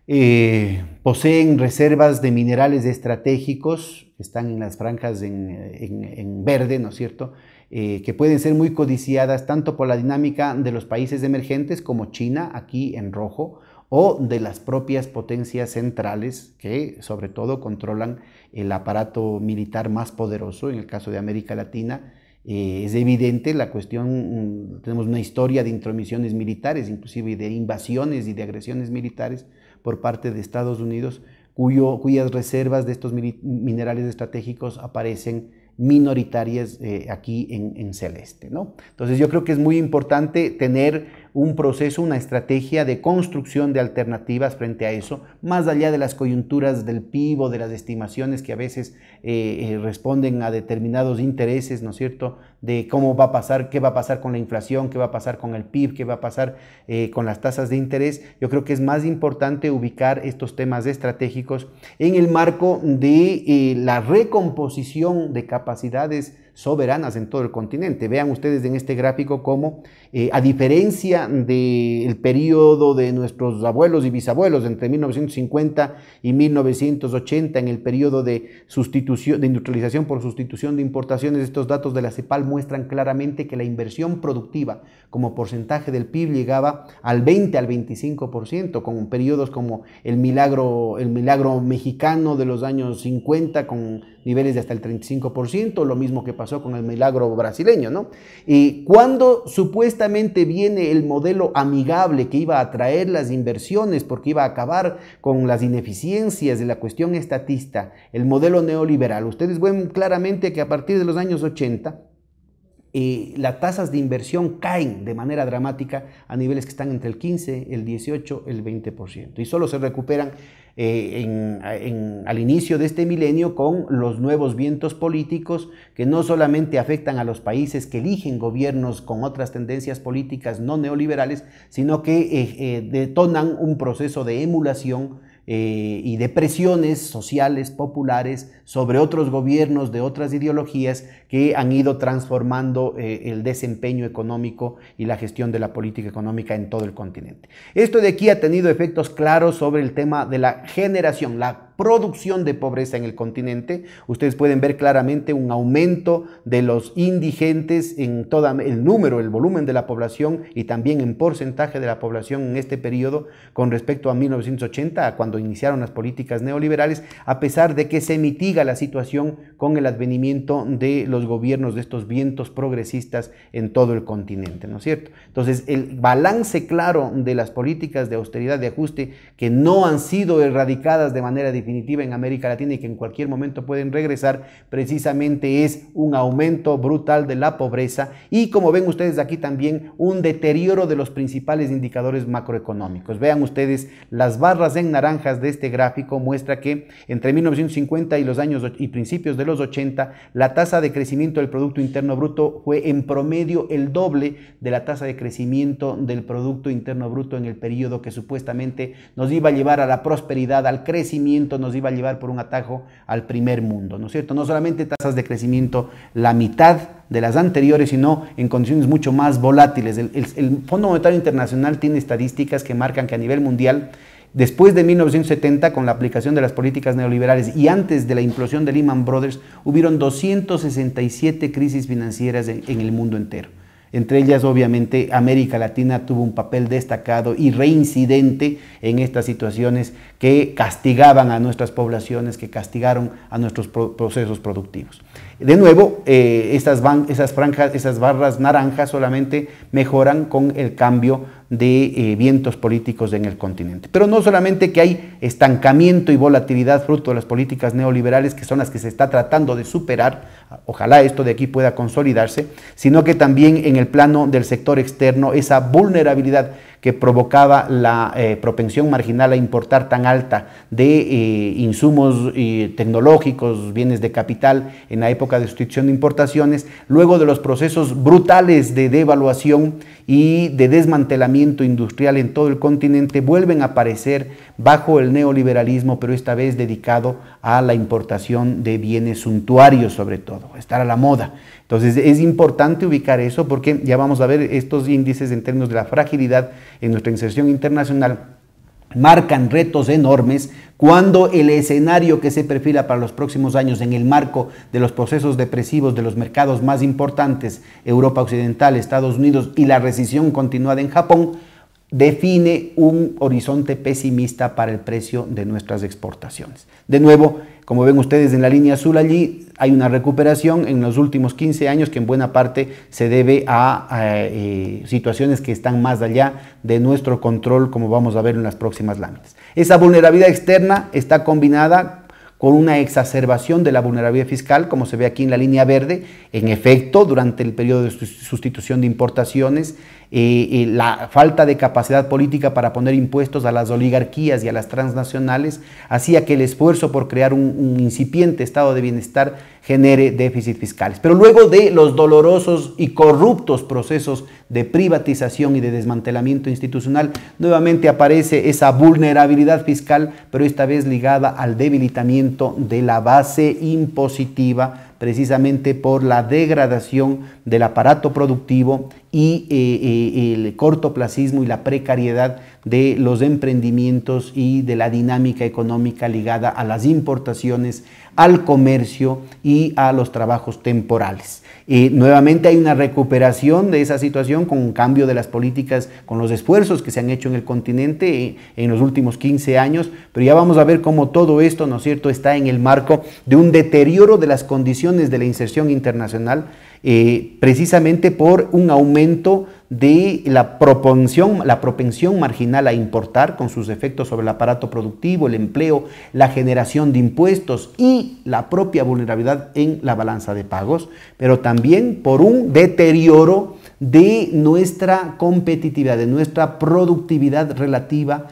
Speaker 1: Poseen reservas de minerales estratégicos que están en las franjas en verde, ¿no es cierto? Que pueden ser muy codiciadas tanto por la dinámica de los países emergentes como China, aquí en rojo, o de las propias potencias centrales que sobre todo controlan el aparato militar más poderoso, en el caso de América Latina. Es evidente la cuestión, tenemos una historia de intromisiones militares, inclusive de invasiones y de agresiones militares por parte de Estados Unidos, cuyas reservas de estos minerales estratégicos aparecen minoritarias aquí en celeste, ¿no? Entonces yo creo que es muy importante tener un proceso, una estrategia de construcción de alternativas frente a eso, más allá de las coyunturas del PIB o de las estimaciones que a veces responden a determinados intereses, ¿no es cierto?, de cómo va a pasar, qué va a pasar con la inflación, qué va a pasar con el PIB, qué va a pasar con las tasas de interés. Yo creo que es más importante ubicar estos temas estratégicos en el marco de la recomposición de capacidades soberanas en todo el continente. Vean ustedes en este gráfico cómo, a diferencia del periodo de nuestros abuelos y bisabuelos entre 1950 y 1980, en el periodo de sustitución, de industrialización por sustitución de importaciones, estos datos de la CEPAL muestran claramente que la inversión productiva como porcentaje del PIB llegaba al 20 al 25%, con periodos como el milagro mexicano de los años 50, con niveles de hasta el 35%, lo mismo que pasó con el milagro brasileño, ¿no? Y cuando supuestamente viene el modelo amigable que iba a atraer las inversiones porque iba a acabar con las ineficiencias de la cuestión estatista, el modelo neoliberal, ustedes ven claramente que a partir de los años 80, las tasas de inversión caen de manera dramática a niveles que están entre el 15, el 18, el 20%, y solo se recuperan al inicio de este milenio con los nuevos vientos políticos que no solamente afectan a los países que eligen gobiernos con otras tendencias políticas no neoliberales, sino que detonan un proceso de emulación y de presiones sociales, populares, sobre otros gobiernos de otras ideologías que han ido transformando el desempeño económico y la gestión de la política económica en todo el continente. Esto de aquí ha tenido efectos claros sobre el tema de la generación, la producción de pobreza en el continente. Ustedes pueden ver claramente un aumento de los indigentes en todo el número, el volumen de la población y también en porcentaje de la población en este periodo con respecto a 1980, a cuando iniciaron las políticas neoliberales, a pesar de que se mitiga la situación con el advenimiento de los gobiernos de estos vientos progresistas en todo el continente, ¿no es cierto? Entonces, el balance claro de las políticas de austeridad, de ajuste, que no han sido erradicadas de manera definitiva en América Latina y que en cualquier momento pueden regresar, precisamente es un aumento brutal de la pobreza y, como ven ustedes aquí, también un deterioro de los principales indicadores macroeconómicos. Vean ustedes, las barras en naranjas de este gráfico muestra que entre 1950 y los años y principios de los 80, la tasa de crecimiento del Producto Interno Bruto fue en promedio el doble de la tasa de crecimiento del Producto Interno Bruto en el periodo que supuestamente nos iba a llevar a la prosperidad, al crecimiento, nos iba a llevar por un atajo al primer mundo, ¿no es cierto? No solamente tasas de crecimiento la mitad de las anteriores, sino en condiciones mucho más volátiles. El Fondo Monetario Internacional tiene estadísticas que marcan que a nivel mundial, después de 1970, con la aplicación de las políticas neoliberales y antes de la implosión de Lehman Brothers, hubieron 267 crisis financieras en el mundo entero. Entre ellas, obviamente, América Latina tuvo un papel destacado y reincidente en estas situaciones que castigaban a nuestras poblaciones, que castigaron a nuestros procesos productivos. De nuevo, esas barras naranjas solamente mejoran con el cambio de vientos políticos en el continente. Pero no solamente que hay estancamiento y volatilidad fruto de las políticas neoliberales, que son las que se está tratando de superar, ojalá esto de aquí pueda consolidarse, sino que también en el plano del sector externo, esa vulnerabilidad que provocaba la propensión marginal a importar tan alta de insumos tecnológicos, bienes de capital en la época de sustitución de importaciones, luego de los procesos brutales de devaluación y de desmantelamiento industrial en todo el continente, vuelven a aparecer bajo el neoliberalismo, pero esta vez dedicado a la importación de bienes suntuarios, sobre todo, estar a la moda. Entonces es importante ubicar eso porque ya vamos a ver estos índices en términos de la fragilidad en nuestra inserción internacional marcan retos enormes cuando el escenario que se perfila para los próximos años en el marco de los procesos depresivos de los mercados más importantes, Europa Occidental, Estados Unidos y la recesión continuada en Japón, define un horizonte pesimista para el precio de nuestras exportaciones. De nuevo, como ven ustedes en la línea azul allí, hay una recuperación en los últimos 15 años que en buena parte se debe a situaciones que están más allá de nuestro control, como vamos a ver en las próximas láminas. Esa vulnerabilidad externa está combinada con una exacerbación de la vulnerabilidad fiscal, como se ve aquí en la línea verde. En efecto, durante el periodo de sustitución de importaciones, la falta de capacidad política para poner impuestos a las oligarquías y a las transnacionales hacía que el esfuerzo por crear un incipiente estado de bienestar genere déficit fiscales. Pero luego de los dolorosos y corruptos procesos de privatización y de desmantelamiento institucional, nuevamente aparece esa vulnerabilidad fiscal, pero esta vez ligada al debilitamiento de la base impositiva, precisamente por la degradación del aparato productivo y el cortoplacismo y la precariedad de los emprendimientos y de la dinámica económica ligada a las importaciones, al comercio y a los trabajos temporales. Nuevamente hay una recuperación de esa situación con un cambio de las políticas, con los esfuerzos que se han hecho en el continente en los últimos 15 años, pero ya vamos a ver cómo todo esto, ¿no es cierto?, está en el marco de un deterioro de las condiciones de la inserción internacional, precisamente por un aumento de la propensión marginal a importar, con sus efectos sobre el aparato productivo, el empleo, la generación de impuestos y la propia vulnerabilidad en la balanza de pagos, pero también por un deterioro de nuestra competitividad, de nuestra productividad relativa,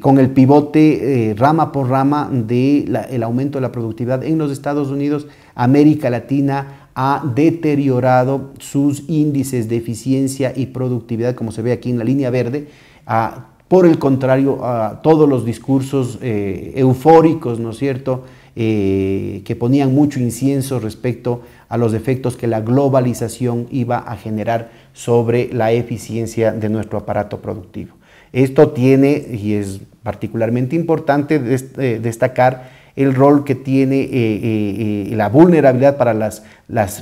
Speaker 1: con el pivote rama por rama del aumento de la productividad en los Estados Unidos. América Latina ha deteriorado sus índices de eficiencia y productividad, como se ve aquí en la línea verde. Por el contrario, todos los discursos eufóricos, ¿no es cierto?, que ponían mucho incienso respecto a los efectos que la globalización iba a generar sobre la eficiencia de nuestro aparato productivo. Esto tiene, y es particularmente importante destacar, el rol que tiene la vulnerabilidad para las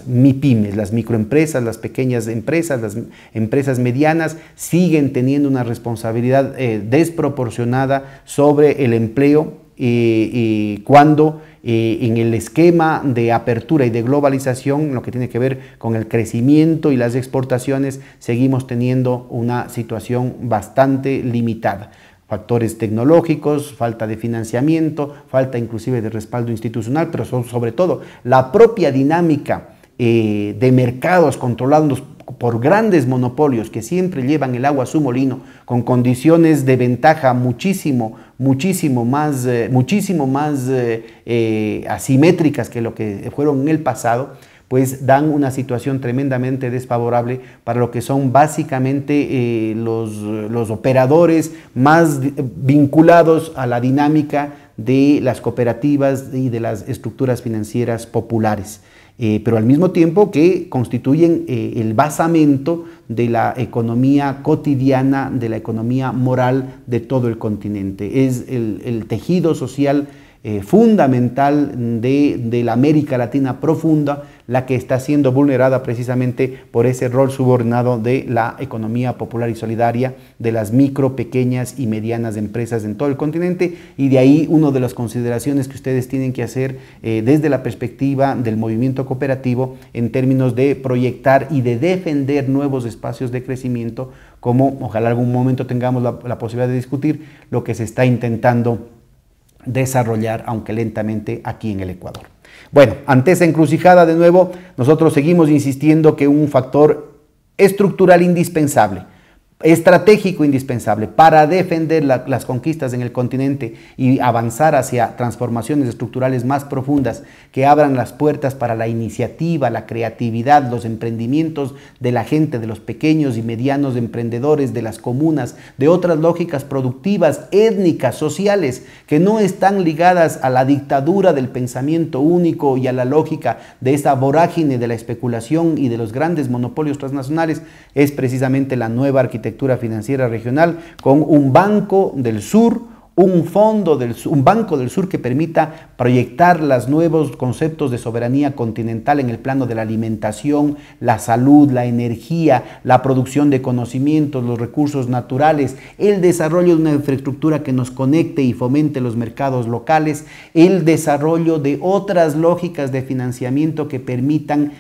Speaker 1: MIPYMES, las microempresas, las pequeñas empresas, las empresas medianas, siguen teniendo una responsabilidad desproporcionada sobre el empleo cuando en el esquema de apertura y de globalización, lo que tiene que ver con el crecimiento y las exportaciones, seguimos teniendo una situación bastante limitada. Factores tecnológicos, falta de financiamiento, falta inclusive de respaldo institucional, pero sobre todo la propia dinámica de mercados controlados por grandes monopolios que siempre llevan el agua a su molino, con condiciones de ventaja muchísimo más asimétricas que lo que fueron en el pasado, pues dan una situación tremendamente desfavorable para lo que son básicamente los operadores más vinculados a la dinámica de las cooperativas y de las estructuras financieras populares. Pero al mismo tiempo que constituyen el basamento de la economía cotidiana, de la economía moral de todo el continente. Es el tejido social fundamental de la América Latina profunda, la que está siendo vulnerada precisamente por ese rol subordinado de la economía popular y solidaria, de las micro, pequeñas y medianas empresas en todo el continente. Y de ahí una de las consideraciones que ustedes tienen que hacer desde la perspectiva del movimiento cooperativo en términos de proyectar y de defender nuevos espacios de crecimiento, como ojalá algún momento tengamos la posibilidad de discutir lo que se está intentando desarrollar, aunque lentamente, aquí en el Ecuador. Bueno, ante esa encrucijada, de nuevo, nosotros seguimos insistiendo que un factor estructural indispensable, estratégico indispensable para defender las conquistas en el continente y avanzar hacia transformaciones estructurales más profundas que abran las puertas para la iniciativa, la creatividad, los emprendimientos de la gente, de los pequeños y medianos emprendedores, de las comunas, de otras lógicas productivas, étnicas, sociales, que no están ligadas a la dictadura del pensamiento único y a la lógica de esa vorágine de la especulación y de los grandes monopolios transnacionales, es precisamente la nueva arquitectura arquitectura financiera regional con un Banco del Sur, un Banco del Sur que permita proyectar los nuevos conceptos de soberanía continental en el plano de la alimentación, la salud, la energía, la producción de conocimientos, los recursos naturales, el desarrollo de una infraestructura que nos conecte y fomente los mercados locales, el desarrollo de otras lógicas de financiamiento que permitan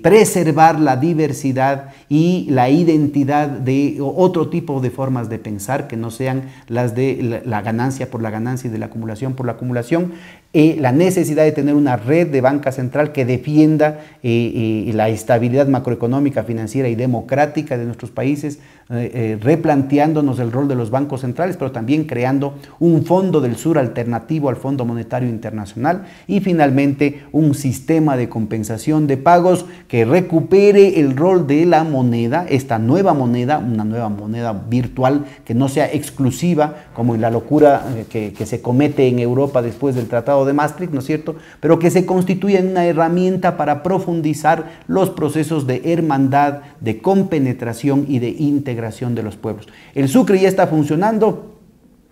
Speaker 1: preservar la diversidad y la identidad de otro tipo de formas de pensar que no sean las de la ganancia por la ganancia y de la acumulación por la acumulación, la necesidad de tener una red de banca central que defienda la estabilidad macroeconómica, financiera y democrática de nuestros países, replanteándonos el rol de los bancos centrales, pero también creando un Fondo del Sur alternativo al Fondo Monetario Internacional y finalmente un sistema de compensación de pagos que recupere el rol de la moneda, esta nueva moneda, una nueva moneda virtual que no sea exclusiva como en la locura que se comete en Europa después del Tratado de Maastricht, ¿no es cierto?, pero que se constituya en una herramienta para profundizar los procesos de hermandad, de compenetración y de integración de los pueblos. El Sucre ya está funcionando.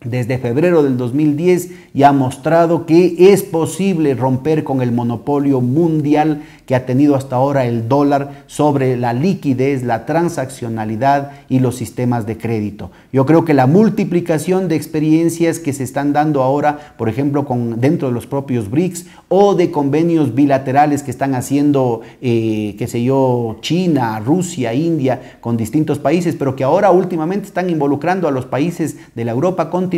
Speaker 1: Desde febrero del 2010 ya ha mostrado que es posible romper con el monopolio mundial que ha tenido hasta ahora el dólar sobre la liquidez, la transaccionalidad y los sistemas de crédito. Yo creo que la multiplicación de experiencias que se están dando ahora, por ejemplo, dentro de los propios BRICS o de convenios bilaterales que están haciendo, qué sé yo, China, Rusia, India, con distintos países, pero que ahora últimamente están involucrando a los países de la Europa continental,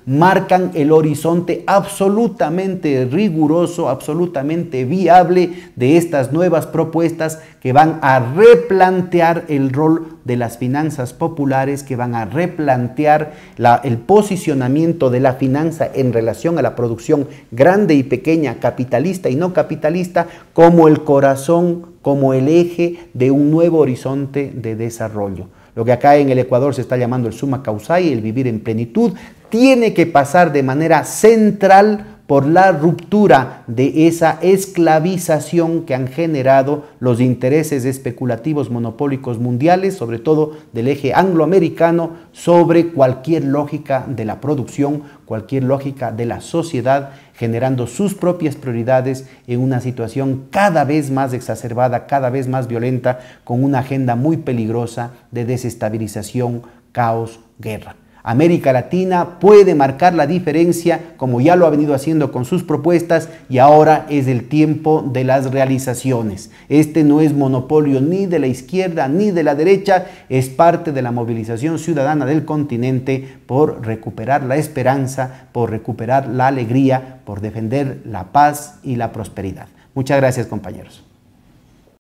Speaker 1: marcan el horizonte absolutamente riguroso, absolutamente viable de estas nuevas propuestas que van a replantear el rol de las finanzas populares, que van a replantear el posicionamiento de la finanza en relación a la producción grande y pequeña, capitalista y no capitalista, como el corazón, como el eje de un nuevo horizonte de desarrollo. Lo que acá en el Ecuador se está llamando el summa causae, el vivir en plenitud, tiene que pasar de manera central por la ruptura de esa esclavización que han generado los intereses especulativos monopólicos mundiales, sobre todo del eje angloamericano, sobre cualquier lógica de la producción, cualquier lógica de la sociedad, generando sus propias prioridades en una situación cada vez más exacerbada, cada vez más violenta, con una agenda muy peligrosa de desestabilización, caos, guerra. América Latina puede marcar la diferencia como ya lo ha venido haciendo con sus propuestas y ahora es el tiempo de las realizaciones. Este no es monopolio ni de la izquierda ni de la derecha, es parte de la movilización ciudadana del continente por recuperar la esperanza, por recuperar la alegría, por defender la paz y la prosperidad. Muchas gracias, compañeros.